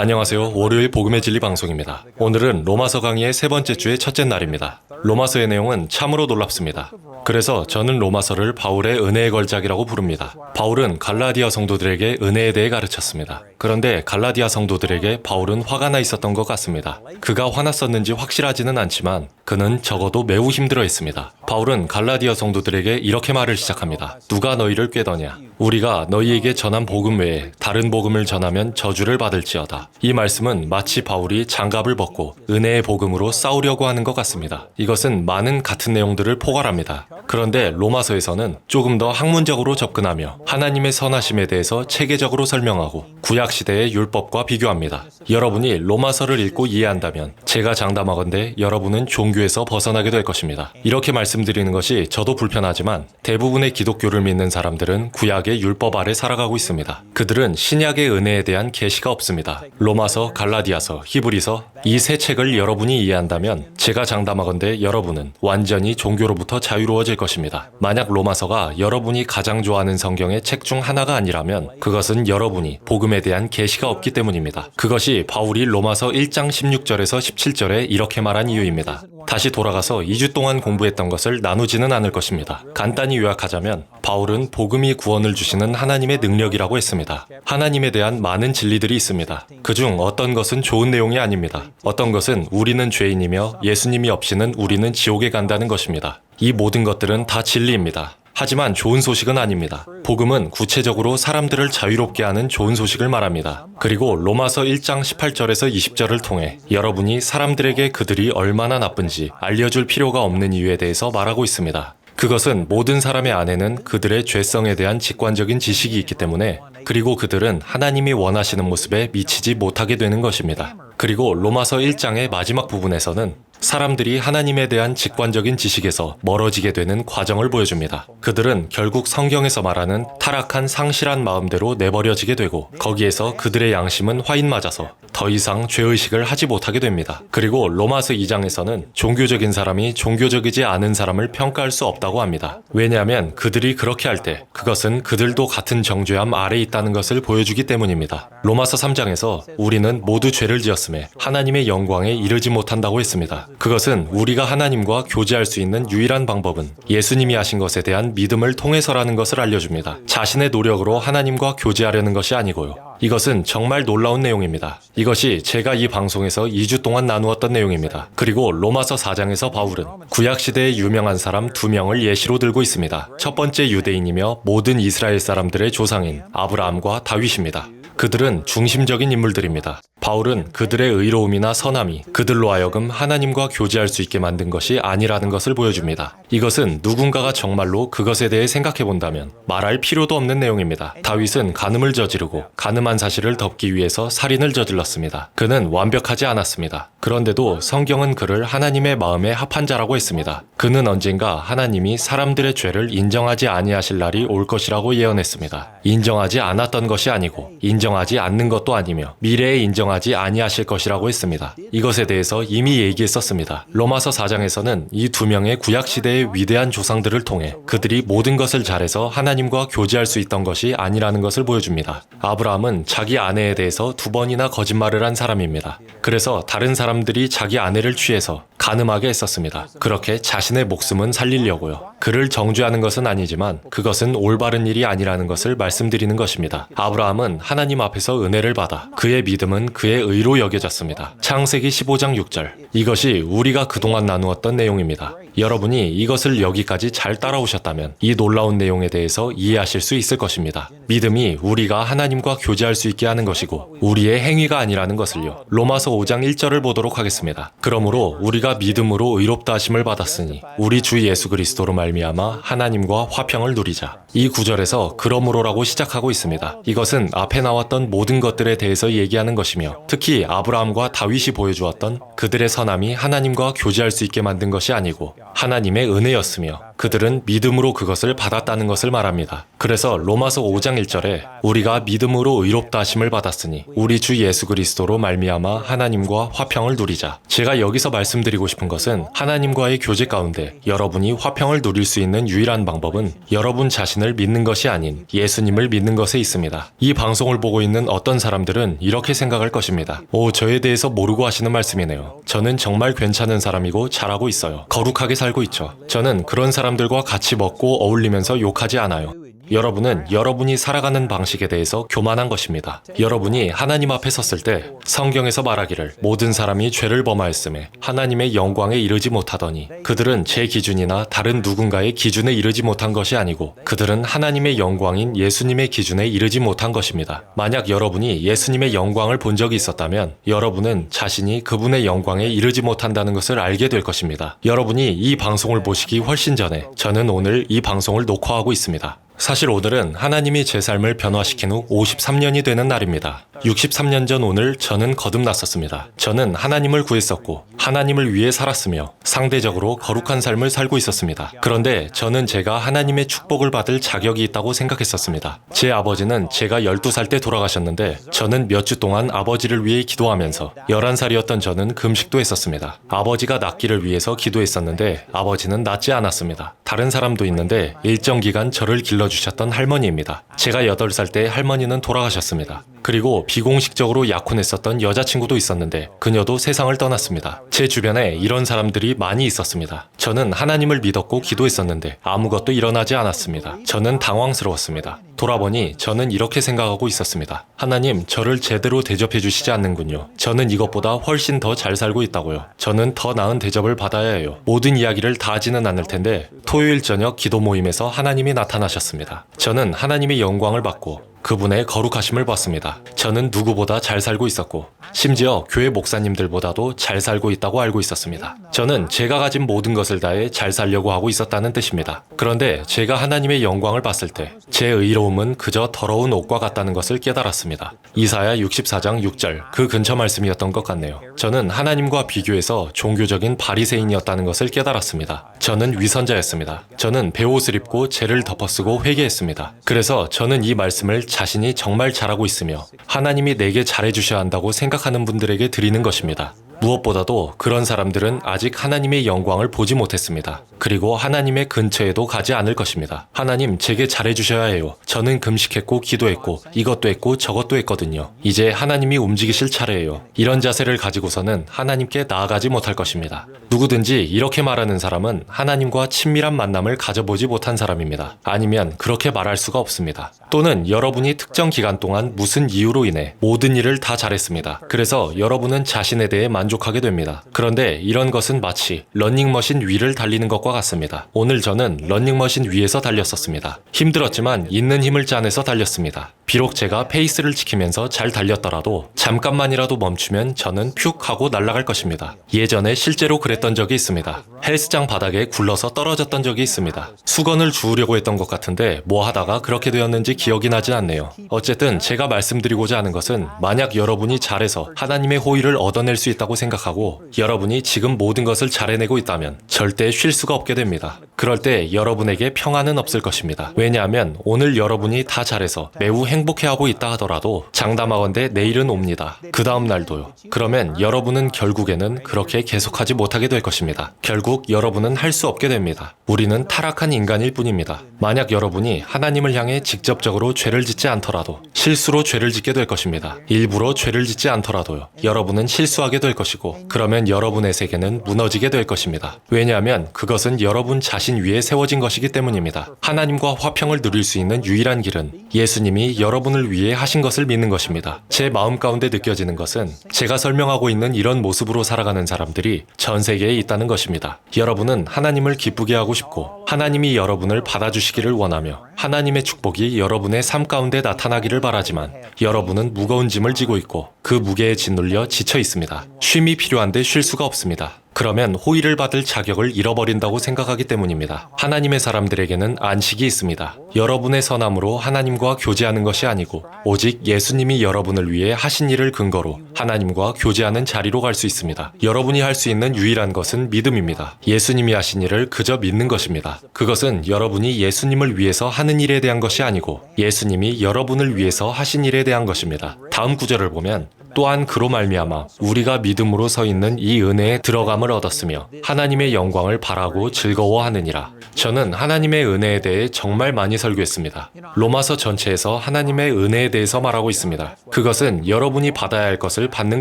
안녕하세요. 월요일 복음의 진리 방송입니다. 오늘은 로마서 강의의 세 번째 주의 첫째 날입니다. 로마서의 내용은 참으로 놀랍습니다. 그래서 저는 로마서를 바울의 은혜의 걸작이라고 부릅니다. 바울은 갈라디아 성도들에게 은혜에 대해 가르쳤습니다. 그런데 갈라디아 성도들에게 바울은 화가 나 있었던 것 같습니다. 그가 화났었는지 확실하지는 않지만 그는 적어도 매우 힘들어했습니다. 바울은 갈라디아 성도들에게 이렇게 말을 시작합니다. 누가 너희를 꾀더냐? 우리가 너희에게 전한 복음 외에 다른 복음을 전하면 저주를 받을지어다. 이 말씀은 마치 바울이 장갑을 벗고 은혜의 복음으로 싸우려고 하는 것 같습니다. 이것은 많은 같은 내용들을 포괄합니다. 그런데 로마서에서는 조금 더 학문적으로 접근하며 하나님의 선하심에 대해서 체계적으로 설명하고 구약시대의 율법과 비교합니다. 여러분이 로마서를 읽고 이해한다면 제가 장담하건대 여러분은 종교에서 벗어나게 될 것입니다. 이렇게 말씀드리는 것이 저도 불편하지만 대부분의 기독교를 믿는 사람들은 구약의 율법 아래 살아가고 있습니다. 그들은 신약의 은혜에 대한 계시가 없습니다. 로마서, 갈라디아서, 히브리서 이 세 책을 여러분이 이해한다면 제가 장담하건대 여러분은 완전히 종교로부터 자유로워질 것입니다. 만약 로마서가 여러분이 가장 좋아하는 성경의 책 중 하나가 아니라면 그것은 여러분이 복음에 대한 계시가 없기 때문입니다. 그것이 바울이 로마서 1장 16절에서 17절에 이렇게 말한 이유입니다. 다시 돌아가서 2주 동안 공부했던 것을 나누지는 않을 것입니다. 간단히 요약하자면 바울은 복음이 구원을 주시는 하나님의 능력이라고 했습니다. 하나님에 대한 많은 진리들이 있습니다. 그중 어떤 것은 좋은 내용이 아닙니다. 어떤 것은 우리는 죄인이며 예수님이 없이는 우리는 지옥에 간다는 것입니다. 이 모든 것들은 다 진리입니다. 하지만 좋은 소식은 아닙니다. 복음은 구체적으로 사람들을 자유롭게 하는 좋은 소식을 말합니다. 그리고 로마서 1장 18절에서 20절을 통해 여러분이 사람들에게 그들이 얼마나 나쁜지 알려줄 필요가 없는 이유에 대해서 말하고 있습니다. 그것은 모든 사람의 안에는 그들의 죄성에 대한 직관적인 지식이 있기 때문에 그리고 그들은 하나님이 원하시는 모습에 미치지 못하게 되는 것입니다. 그리고 로마서 1장의 마지막 부분에서는 사람들이 하나님에 대한 직관적인 지식에서 멀어지게 되는 과정을 보여줍니다. 그들은 결국 성경에서 말하는 타락한 상실한 마음대로 내버려지게 되고 거기에서 그들의 양심은 화인 맞아서 더 이상 죄의식을 하지 못하게 됩니다. 그리고 로마서 2장에서는 종교적인 사람이 종교적이지 않은 사람을 평가할 수 없다고 합니다. 왜냐하면 그들이 그렇게 할 때 그것은 그들도 같은 정죄함 아래에 있다는 것을 보여주기 때문입니다. 로마서 3장에서 우리는 모두 죄를 지었음에 하나님의 영광에 이르지 못한다고 했습니다. 그것은 우리가 하나님과 교제할 수 있는 유일한 방법은 예수님이 하신 것에 대한 믿음을 통해서라는 것을 알려줍니다. 자신의 노력으로 하나님과 교제하려는 것이 아니고요. 이것은 정말 놀라운 내용입니다. 이것이 제가 이 방송에서 2주 동안 나누었던 내용입니다. 그리고 로마서 4장에서 바울은 구약시대의 유명한 사람 2명을 예시로 들고 있습니다. 첫 번째 유대인이며 모든 이스라엘 사람들의 조상인 아브라함과 다윗입니다. 그들은 중심적인 인물들입니다. 바울은 그들의 의로움이나 선함이 그들로 하여금 하나님과 교제할 수 있게 만든 것이 아니라는 것을 보여줍니다. 이것은 누군가가 정말로 그것에 대해 생각해 본다면 말할 필요도 없는 내용입니다. 다윗은 간음을 저지르고 간음한 사실을 덮기 위해서 살인을 저질렀습니다. 그는 완벽하지 않았습니다. 그런데도 성경은 그를 하나님의 마음에 합한 자라고 했습니다. 그는 언젠가 하나님이 사람들의 죄를 인정하지 아니하실 날이 올 것이라고 예언했습니다. 인정하지 않았던 것이 아니고 인정하지 않는 것도 아니며 미래에 인정하지 아니하실 것이라고 했습니다. 이것에 대해서 이미 얘기했었습니다. 로마서 4장에서는 이 2명의 구약시대의 위대한 조상들을 통해 그들이 모든 것을 잘해서 하나님과 교제할 수 있던 것이 아니라는 것을 보여줍니다. 아브라함은 자기 아내에 대해서 2번이나 거짓말을 한 사람입니다. 그래서 다른 사람들이 자기 아내를 취해서 간음하게 했었습니다. 그렇게 자신의 목숨은 살리려고요. 그를 정죄하는 것은 아니지만 그것은 올바른 일이 아니라는 것을 말씀드리는 것입니다. 아브라함은 하나님 앞에서 은혜를 받아 그의 믿음은 그의 의로 여겨졌습니다. 창세기 15장 6절. 이것이 우리가 그동안 나누었던 내용입니다. 여러분이 이것을 여기까지 잘 따라오셨다면 이 놀라운 내용에 대해서 이해하실 수 있을 것입니다. 믿음이 우리가 하나님과 교제할 수 있게 하는 것이고 우리의 행위가 아니라는 것을요. 로마서 5장 1절을 보도록 하겠습니다. 그러므로 우리가 믿음으로 의롭다 하심을 받았으니 우리 주 예수 그리스도로 말미암아 하나님과 화평을 누리자. 이 구절에서 그러므로라고 시작하고 있습니다. 이것은 앞에 나왔던 모든 것들에 대해서 얘기하는 것이며 특히 아브라함과 다윗이 보여주었던 그들의 선함이 하나님과 교제할 수 있게 만든 것이 아니고 하나님의 은혜였으며 그들은 믿음으로 그것을 받았다는 것을 말합니다. 그래서 로마서 5장 1절에 우리가 믿음으로 의롭다 하심을 받았으니 우리 주 예수 그리스도로 말미암아 하나님과 화평을 누리자. 제가 여기서 말씀드리고 싶은 것은 하나님과의 교제 가운데 여러분이 화평을 누릴 수 있는 유일한 방법은 여러분 자신을 믿는 것이 아닌 예수님을 믿는 것에 있습니다. 이 방송을 보고 있는 어떤 사람들은 이렇게 생각할 것입니다. 저에 대해서 모르고 하시는 말씀이네요. 저는 정말 괜찮은 사람이고 잘하고 있어요. 거룩하게 살고 있죠. 저는 그런 사람들과 같이 먹고 어울리면서 욕하지 않아요. 여러분은 여러분이 살아가는 방식에 대해서 교만한 것입니다. 여러분이 하나님 앞에 섰을 때 성경에서 말하기를 모든 사람이 죄를 범하였음에 하나님의 영광에 이르지 못하더니 그들은 제 기준이나 다른 누군가의 기준에 이르지 못한 것이 아니고 그들은 하나님의 영광인 예수님의 기준에 이르지 못한 것입니다. 만약 여러분이 예수님의 영광을 본 적이 있었다면 여러분은 자신이 그분의 영광에 이르지 못한다는 것을 알게 될 것입니다. 여러분이 이 방송을 보시기 훨씬 전에 저는 오늘 이 방송을 녹화하고 있습니다. 사실 오늘은 하나님이 제 삶을 변화시킨 후 53년이 되는 날입니다. 63년 전 오늘 저는 거듭났었습니다. 저는 하나님을 구했었고 하나님을 위해 살았으며 상대적으로 거룩한 삶을 살고 있었습니다. 그런데 저는 제가 하나님의 축복을 받을 자격이 있다고 생각했었습니다. 제 아버지는 제가 12살 때 돌아가셨는데 저는 몇 주 동안 아버지를 위해 기도하면서 11살이었던 저는 금식도 했었습니다. 아버지가 낫기를 위해서 기도했었는데 아버지는 낫지 않았습니다. 다른 사람도 있는데 일정 기간 저를 길러주셨던 할머니입니다. 제가 8살 때 할머니는 돌아가셨습니다. 그리고 비공식적으로 약혼했었던 여자친구도 있었는데 그녀도 세상을 떠났습니다. 제 주변에 이런 사람들이 많이 있었습니다. 저는 하나님을 믿었고 기도했었는데 아무것도 일어나지 않았습니다. 저는 당황스러웠습니다. 돌아보니 저는 이렇게 생각하고 있었습니다. 하나님, 저를 제대로 대접해 주시지 않는군요. 저는 이것보다 훨씬 더 잘 살고 있다고요. 저는 더 나은 대접을 받아야 해요. 모든 이야기를 다 하지는 않을 텐데 토요일 저녁 기도 모임에서 하나님이 나타나셨습니다. 저는 하나님의 영광을 받고 그분의 거룩하심을 봤습니다. 저는 누구보다 잘 살고 있었고 심지어 교회 목사님들보다도 잘 살고 있다고 알고 있었습니다. 저는 제가 가진 모든 것을 다해 잘 살려고 하고 있었다는 뜻입니다. 그런데 제가 하나님의 영광을 봤을 때 제 의로움은 그저 더러운 옷과 같다는 것을 깨달았습니다. 이사야 64장 6절 그 근처 말씀이었던 것 같네요. 저는 하나님과 비교해서 종교적인 바리새인이었다는 것을 깨달았습니다. 저는 위선자였습니다. 저는 베옷을 입고 죄를 덮어쓰고 회개했습니다. 그래서 저는 이 말씀을 자신이 정말 잘하고 있으며 하나님이 내게 잘해주셔야 한다고 생각하는 분들에게 드리는 것입니다. 무엇보다도 그런 사람들은 아직 하나님의 영광을 보지 못했습니다. 그리고 하나님의 근처에도 가지 않을 것입니다. 하나님, 제게 잘해주셔야 해요. 저는 금식했고 기도했고 이것도 했고 저것도 했거든요. 이제 하나님이 움직이실 차례예요. 이런 자세를 가지고서는 하나님께 나아가지 못할 것입니다. 누구든지 이렇게 말하는 사람은 하나님과 친밀한 만남을 가져보지 못한 사람입니다. 아니면 그렇게 말할 수가 없습니다. 또는 여러분이 특정 기간 동안 무슨 이유로 인해 모든 일을 다 잘했습니다. 그래서 여러분은 자신에 대해 만족하게 됩니다. 그런데 이런 것은 마치 러닝머신 위를 달리는 것과 같습니다. 오늘 저는 러닝머신 위에서 달렸었습니다. 힘들었지만 있는 힘을 짜내서 달렸습니다. 비록 제가 페이스를 지키면서 잘 달렸더라도 잠깐만이라도 멈추면 저는 퓨 하고 날아갈 것입니다. 예전에 실제로 그랬던 적이 있습니다. 헬스장 바닥에 굴러서 떨어졌던 적이 있습니다. 수건을 주우려고 했던 것 같은데 뭐 하다가 그렇게 되었는지 기억이 나지 않네요. 어쨌든 제가 말씀드리고자 하는 것은 만약 여러분이 잘해서 하나님의 호의를 얻어낼 수 있다고 생각하고 여러분이 지금 모든 것을 잘 해내고 있다면 절대 쉴 수가 없게 됩니다. 그럴 때 여러분에게 평안은 없을 것입니다. 왜냐하면 오늘 여러분이 다 잘해서 매우 행복해하고 있다 하더라도 장담하건대 내일은 옵니다. 그 다음 날도요. 그러면 여러분은 결국에는 그렇게 계속하지 못하게 될 것입니다. 결국 여러분은 할 수 없게 됩니다. 우리는 타락한 인간일 뿐입니다. 만약 여러분이 하나님을 향해 직접적으로 죄를 짓지 않더라도 실수로 죄를 짓게 될 것입니다. 일부러 죄를 짓지 않더라도요. 여러분은 실수하게 될 것이고 그러면 여러분의 세계는 무너지게 될 것입니다. 왜냐하면 그것은 여러분 자신 위에 세워진 것이기 때문입니다. 하나님과 화평을 누릴 수 있는 유일한 길은 예수님이 여러분을 위해 하신 것을 믿는 것입니다. 제 마음 가운데 느껴지는 것은 제가 설명하고 있는 이런 모습으로 살아가는 사람들이 전 세계에 있다는 것입니다. 여러분은 하나님을 기쁘게 하고 싶고 하나님이 여러분을 받아주시기를 원하며 하나님의 축복이 여러분의 삶 가운데 나타나기를 바라지만 여러분은 무거운 짐을 지고 있고 그 무게에 짓눌려 지쳐 있습니다. 쉼이 필요한데 쉴 수가 없습니다. 그러면 호의를 받을 자격을 잃어버린다고 생각하기 때문입니다. 하나님의 사람들에게는 안식이 있습니다. 여러분의 선함으로 하나님과 교제하는 것이 아니고 오직 예수님이 여러분을 위해 하신 일을 근거로 하나님과 교제하는 자리로 갈 수 있습니다. 여러분이 할 수 있는 유일한 것은 믿음입니다. 예수님이 하신 일을 그저 믿는 것입니다. 그것은 여러분이 예수님을 위해서 하는 일에 대한 것이 아니고 예수님이 여러분을 위해서 하신 일에 대한 것입니다. 다음 구절을 보면 또한 그로 말미암아 우리가 믿음으로 서 있는 이 은혜에 들어감을 얻었으며 하나님의 영광을 바라고 즐거워하느니라. 저는 하나님의 은혜에 대해 정말 많이 설교했습니다. 로마서 전체에서 하나님의 은혜에 대해서 말하고 있습니다. 그것은 여러분이 받아야 할 것을 받는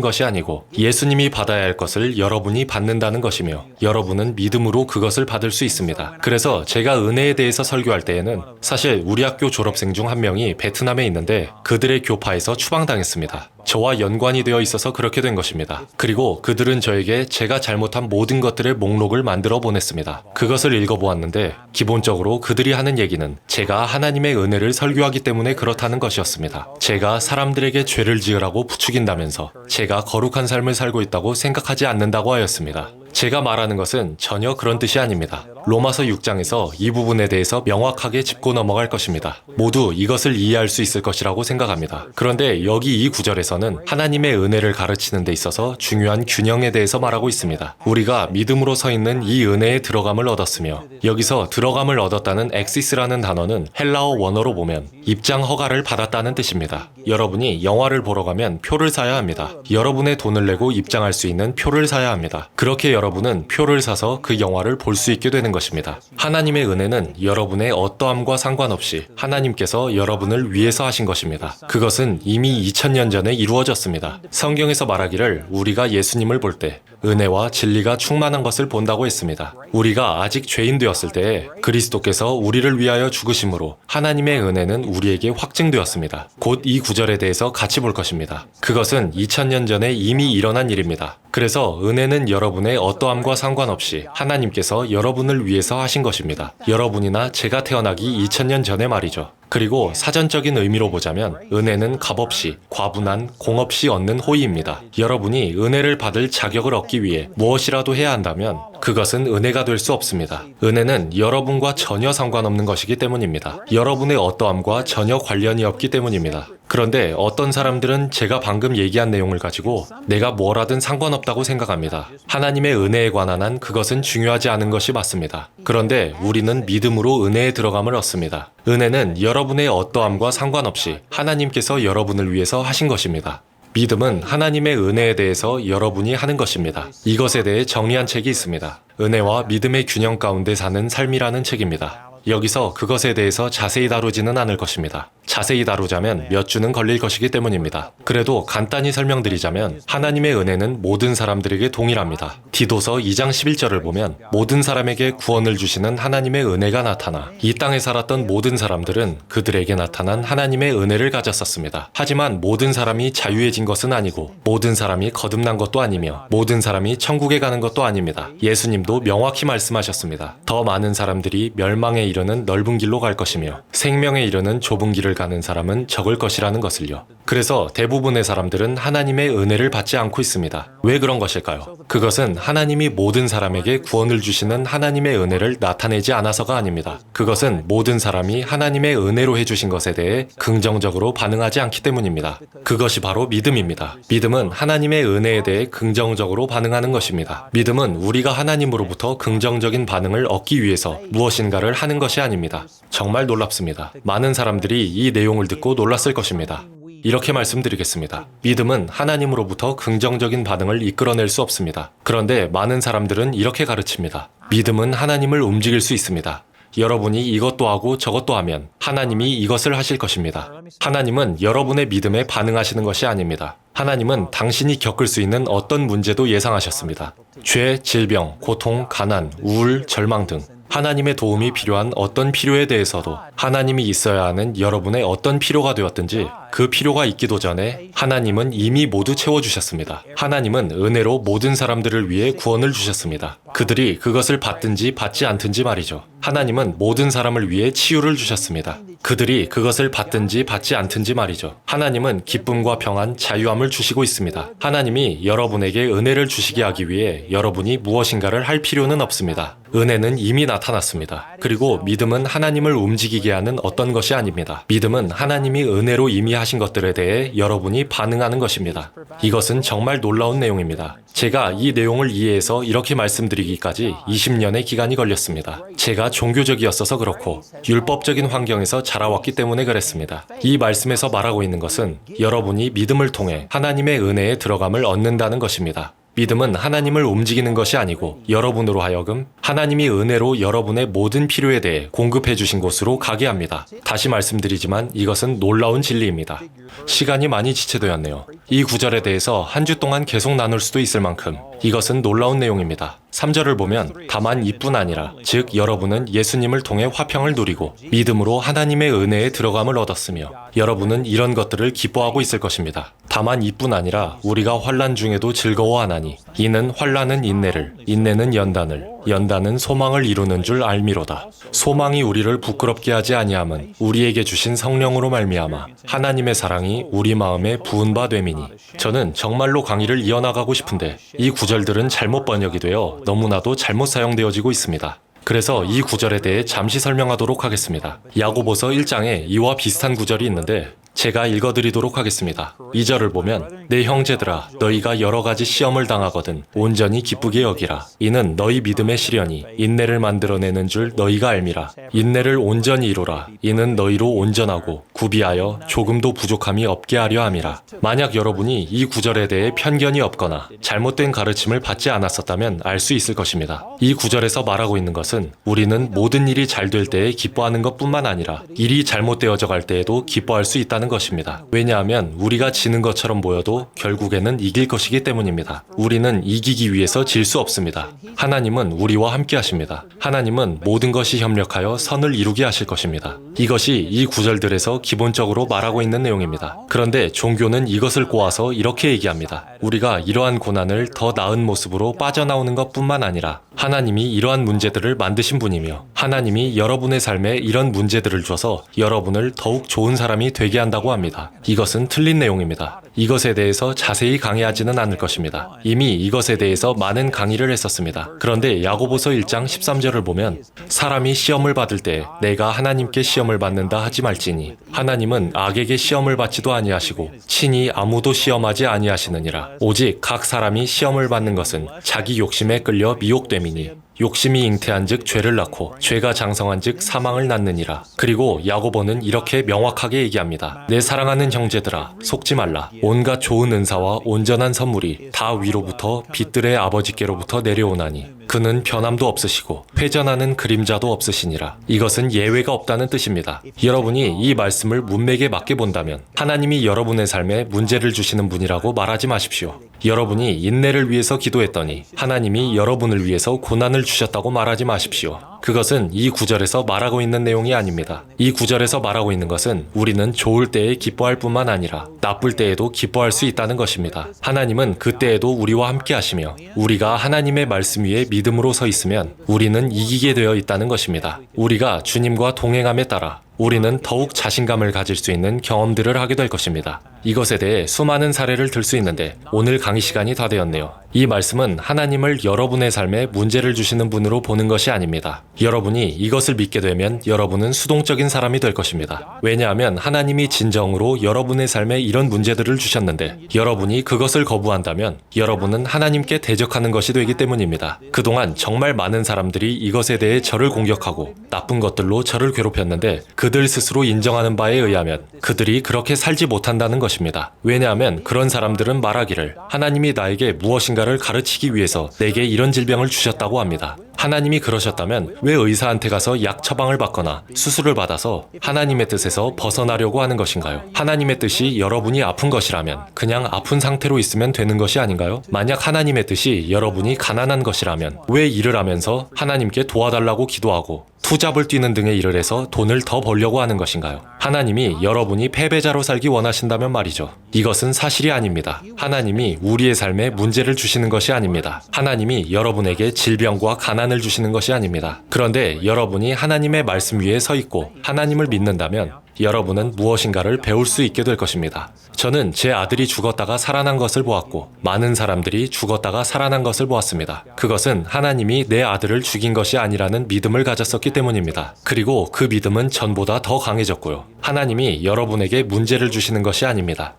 것이 아니고 예수님이 받아야 할 것을 여러분이 받는다는 것이며 여러분은 믿음으로 그것을 받을 수 있습니다. 그래서 제가 은혜에 대해서 설교할 때에는 사실 우리 학교 졸업생 중 한 명이 베트남에 있는데 그들의 교파에서 추방당했습니다. 저와 연관이 되어 있어서 그렇게 된 것입니다. 그리고 그들은 저에게 제가 잘못한 모든 것들의 목록을 만들어 보냈습니다. 그것을 읽어보았는데 기본적으로 그들이 하는 얘기는 제가 하나님의 은혜를 설교하기 때문에 그렇다는 것이었습니다. 제가 사람들에게 죄를 지으라고 부추긴다면서 제가 거룩한 삶을 살고 있다고 생각하지 않는다고 하였습니다. 제가 말하는 것은 전혀 그런 뜻이 아닙니다. 로마서 6장에서 이 부분에 대해서 명확하게 짚고 넘어갈 것입니다. 모두 이것을 이해할 수 있을 것이라고 생각합니다. 그런데 여기 이 구절에서는 하나님의 은혜를 가르치는 데 있어서 중요한 균형에 대해서 말하고 있습니다. 우리가 믿음으로 서 있는 이 은혜에 들어감을 얻었으며 여기서 들어감을 얻었다는 엑시스라는 단어는 헬라어 원어로 보면 입장 허가를 받았다는 뜻입니다. 여러분이 영화를 보러 가면 표를 사야 합니다. 여러분의 돈을 내고 입장할 수 있는 표를 사야 합니다. 그렇게 여러분은 표를 사서 그 영화를 볼 수 있게 되는 것입니다. 하나님의 은혜는 여러분의 어떠함과 상관없이 하나님께서 여러분을 위해서 하신 것입니다. 그것은 이미 2000년 전에 이루어졌습니다. 성경에서 말하기를 우리가 예수님을 볼 때 은혜와 진리가 충만한 것을 본다고 했습니다. 우리가 아직 죄인 되었을 때에 그리스도께서 우리를 위하여 죽으심으로 하나님의 은혜는 우리에게 확증되었습니다. 곧 이 구절에 대해서 같이 볼 것입니다. 그것은 2000년 전에 이미 일어난 일입니다. 그래서 은혜는 여러분의 어떠함과 상관없이 하나님께서 여러분을 위해서 하신 것입니다. 여러분이나 제가 태어나기 2000년 전에 말이죠. 그리고 사전적인 의미로 보자면 은혜는 값없이, 과분한, 공없이 얻는 호의입니다. 여러분이 은혜를 받을 자격을 얻기 위해 무엇이라도 해야 한다면 그것은 은혜가 될 수 없습니다. 은혜는 여러분과 전혀 상관없는 것이기 때문입니다. 여러분의 어떠함과 전혀 관련이 없기 때문입니다. 그런데 어떤 사람들은 제가 방금 얘기한 내용을 가지고 내가 뭘 하든 상관없다고 생각합니다. 하나님의 은혜에 관한 한 그것은 중요하지 않은 것이 맞습니다. 그런데 우리는 믿음으로 은혜에 들어감을 얻습니다. 은혜는 여러분의 어떠함과 상관없이 하나님께서 여러분을 위해서 하신 것입니다. 믿음은 하나님의 은혜에 대해서 여러분이 하는 것입니다. 이것에 대해 정리한 책이 있습니다. 은혜와 믿음의 균형 가운데 사는 삶이라는 책입니다. 여기서 그것에 대해서 자세히 다루지는 않을 것입니다. 자세히 다루자면 몇 주는 걸릴 것이기 때문입니다. 그래도 간단히 설명드리자면 하나님의 은혜는 모든 사람들에게 동일합니다. 디도서 2장 11절을 보면 모든 사람에게 구원을 주시는 하나님의 은혜가 나타나 이 땅에 살았던 모든 사람들은 그들에게 나타난 하나님의 은혜를 가졌었습니다. 하지만 모든 사람이 자유해진 것은 아니고 모든 사람이 거듭난 것도 아니며 모든 사람이 천국에 가는 것도 아닙니다. 예수님도 명확히 말씀하셨습니다. 더 많은 사람들이 멸망에 이르는 넓은 길로 갈 것이며 생명에 이르는 좁은 길을 가는 사람은 적을 것이라는 것을요. 그래서 대부분의 사람들은 하나님의 은혜를 받지 않고 있습니다. 왜 그런 것일까요? 그것은 하나님이 모든 사람에게 구원을 주시는 하나님의 은혜를 나타내지 않아서가 아닙니다. 그것은 모든 사람이 하나님의 은혜로 해주신 것에 대해 긍정적으로 반응하지 않기 때문입니다. 그것이 바로 믿음입니다. 믿음은 하나님의 은혜에 대해 긍정적으로 반응하는 것입니다. 믿음은 우리가 하나님으로부터 긍정적인 반응을 얻기 위해서 무엇인가를 하는 것이 아닙니다. 정말 놀랍습니다. 많은 사람들이 이 내용을 듣고 놀랐을 것입니다. 이렇게 말씀드리겠습니다. 믿음은 하나님으로부터 긍정적인 반응을 이끌어낼 수 없습니다. 그런데 많은 사람들은 이렇게 가르칩니다. 믿음은 하나님을 움직일 수 있습니다. 여러분이 이것도 하고 저것도 하면 하나님이 이것을 하실 것입니다. 하나님은 여러분의 믿음에 반응하시는 것이 아닙니다. 하나님은 당신이 겪을 수 있는 어떤 문제도 예상하셨습니다. 죄, 질병, 고통, 가난, 우울, 절망 등 하나님의 도움이 필요한 어떤 필요에 대해서도 하나님이 있어야 하는 여러분의 어떤 필요가 되었든지 그 필요가 있기도 전에 하나님은 이미 모두 채워주셨습니다. 하나님은 은혜로 모든 사람들을 위해 구원을 주셨습니다. 그들이 그것을 받든지 받지 않든지 말이죠. 하나님은 모든 사람을 위해 치유를 주셨습니다. 그들이 그것을 받든지 받지 않든지 말이죠. 하나님은 기쁨과 평안, 자유함을 주시고 있습니다. 하나님이 여러분에게 은혜를 주시게 하기 위해 여러분이 무엇인가를 할 필요는 없습니다. 은혜는 이미 나타났습니다. 그리고 믿음은 하나님을 움직이게 하는 어떤 것이 아닙니다. 믿음은 하나님이 은혜로 이미 하신 것들에 대해 여러분이 반응하는 것입니다. 이것은 정말 놀라운 내용입니다. 제가 이 내용을 이해해서 이렇게 말씀드리기까지 20년의 기간이 걸렸습니다. 제가 종교적이었어서 그렇고 율법적인 환경에서 자라왔기 때문에 그랬습니다. 이 말씀에서 말하고 있는 것은 여러분이 믿음을 통해 하나님의 은혜에 들어감을 얻는다는 것입니다. 믿음은 하나님을 움직이는 것이 아니고 여러분으로 하여금 하나님이 은혜로 여러분의 모든 필요에 대해 공급해 주신 곳으로 가게 합니다. 다시 말씀드리지만 이것은 놀라운 진리입니다. 시간이 많이 지체되었네요. 이 구절에 대해서 한 주 동안 계속 나눌 수도 있을 만큼 이것은 놀라운 내용입니다. 3절을 보면 다만 이뿐 아니라 즉 여러분은 예수님을 통해 화평을 누리고 믿음으로 하나님의 은혜에 들어감을 얻었으며 여러분은 이런 것들을 기뻐하고 있을 것입니다. 다만 이뿐 아니라 우리가 환난 중에도 즐거워하나니 이는 환난은 인내를 인내는 연단을 연단은 소망을 이루는 줄 알미로다. 소망이 우리를 부끄럽게 하지 아니함은 우리에게 주신 성령으로 말미암아 하나님의 사랑이 우리 마음에 부은 바 됨이니. 저는 정말로 강의를 이어나가고 싶은데 이 구절들은 잘못 번역이 되어 너무나도 잘못 사용되어지고 있습니다. 그래서 이 구절에 대해 잠시 설명하도록 하겠습니다. 야고보서 1장에 이와 비슷한 구절이 있는데 제가 읽어드리도록 하겠습니다. 2절을 보면 내 형제들아 너희가 여러 가지 시험을 당하거든 온전히 기쁘게 여기라. 이는 너희 믿음의 시련이 인내를 만들어내는 줄 너희가 알미라. 인내를 온전히 이루라. 이는 너희로 온전하고 구비하여 조금도 부족함이 없게 하려 함이라. 만약 여러분이 이 구절에 대해 편견이 없거나 잘못된 가르침을 받지 않았었다면 알 수 있을 것입니다. 이 구절에서 말하고 있는 것은 우리는 모든 일이 잘 될 때에 기뻐하는 것뿐만 아니라 일이 잘못되어져 갈 때에도 기뻐할 수 있다는 것입니다. 왜냐하면 우리가 지는 것처럼 보여도 결국에는 이길 것이기 때문입니다. 우리는 이기기 위해서 질 수 없습니다. 하나님은 우리와 함께 하십니다. 하나님은 모든 것이 협력하여 선을 이루게 하실 것입니다. 이것이 이 구절들에서 기본적으로 말하고 있는 내용입니다. 그런데 종교는 이것을 꼬아서 이렇게 얘기합니다. 우리가 이러한 고난을 더 나은 모습으로 빠져나오는 것뿐만 아니라 하나님이 이러한 문제들을 만드신 분이며 하나님이 여러분의 삶에 이런 문제들을 줘서 여러분을 더욱 좋은 사람이 되게 한다고 합니다. 이것은 틀린 내용입니다. 이것에 대해서 자세히 강의하지는 않을 것입니다. 이미 이것에 대해서 많은 강의를 했었습니다. 그런데 야고보서 1장 13절을 보면 사람이 시험을 받을 때 내가 하나님께 시험을 받는다 하지 말지니 하나님은 악에게 시험을 받지도 아니하시고 친히 아무도 시험하지 아니하시느니라. 오직 각 사람이 시험을 받는 것은 자기 욕심에 끌려 미혹됨이니 욕심이 잉태한즉 죄를 낳고 죄가 장성한즉 사망을 낳느니라. 그리고 야고보는 이렇게 명확하게 얘기합니다. 내 사랑하는 형제들아 속지 말라. 온갖 좋은 은사와 온전한 선물이 다 위로부터 빛들의 아버지께로부터 내려오나니 그는 변함도 없으시고 회전하는 그림자도 없으시니라. 이것은 예외가 없다는 뜻입니다. 여러분이 이 말씀을 문맥에 맞게 본다면 하나님이 여러분의 삶에 문제를 주시는 분이라고 말하지 마십시오. 여러분이 인내를 위해서 기도했더니 하나님이 여러분을 위해서 고난을 주셨다고 말하지 마십시오. 그것은 이 구절에서 말하고 있는 내용이 아닙니다. 이 구절에서 말하고 있는 것은 우리는 좋을 때에 기뻐할 뿐만 아니라 나쁠 때에도 기뻐할 수 있다는 것입니다. 하나님은 그때에도 우리와 함께 하시며 우리가 하나님의 말씀 위에 믿음으로 서 있으면 우리는 이기게 되어 있다는 것입니다. 우리가 주님과 동행함에 따라 우리는 더욱 자신감을 가질 수 있는 경험들을 하게 될 것입니다. 이것에 대해 수많은 사례를 들 수 있는데 오늘 강의 시간이 다 되었네요. 이 말씀은 하나님을 여러분의 삶에 문제를 주시는 분으로 보는 것이 아닙니다. 여러분이 이것을 믿게 되면 여러분은 수동적인 사람이 될 것입니다. 왜냐하면 하나님이 진정으로 여러분의 삶에 이런 문제들을 주셨는데 여러분이 그것을 거부한다면 여러분은 하나님께 대적하는 것이 되기 때문입니다. 그동안 정말 많은 사람들이 이것에 대해 저를 공격하고 나쁜 것들로 저를 괴롭혔는데 그들 스스로 인정하는 바에 의하면 그들이 그렇게 살지 못한다는 것입니다. 왜냐하면 그런 사람들은 말하기를 하나님이 나에게 무엇인가를 가르치기 위해서 내게 이런 질병을 주셨다고 합니다. 하나님이 그러셨다면 왜 의사한테 가서 약 처방을 받거나 수술을 받아서 하나님의 뜻에서 벗어나려고 하는 것인가요? 하나님의 뜻이 여러분이 아픈 것이라면 그냥 아픈 상태로 있으면 되는 것이 아닌가요? 만약 하나님의 뜻이 여러분이 가난한 것이라면 왜 일을 하면서 하나님께 도와달라고 기도하고 투잡을 뛰는 등의 일을 해서 돈을 더 벌려고 하는 것인가요? 하나님이 여러분이 패배자로 살기 원하신다면 말이죠. 이것은 사실이 아닙니다. 하나님이 우리의 삶에 문제를 주시는 것이 아닙니다. 하나님이 여러분에게 질병과 가난을 주시는 것이 아닙니다. 그런데 여러분이 하나님의 말씀 위에 서 있고 하나님을 믿는다면 여러분은 무엇인가를 배울 수 있게 될 것입니다. 저는 제 아들이 죽었다가 살아난 것을 보았고 많은 사람들이 죽었다가 살아난 것을 보았습니다. 그것은 하나님이 내 아들을 죽인 것이 아니라는 믿음을 가졌었기 때문입니다. 그리고 그 믿음은 전보다 더 강해졌고요. 하나님이 여러분에게 문제를 주시는 것이 아닙니다.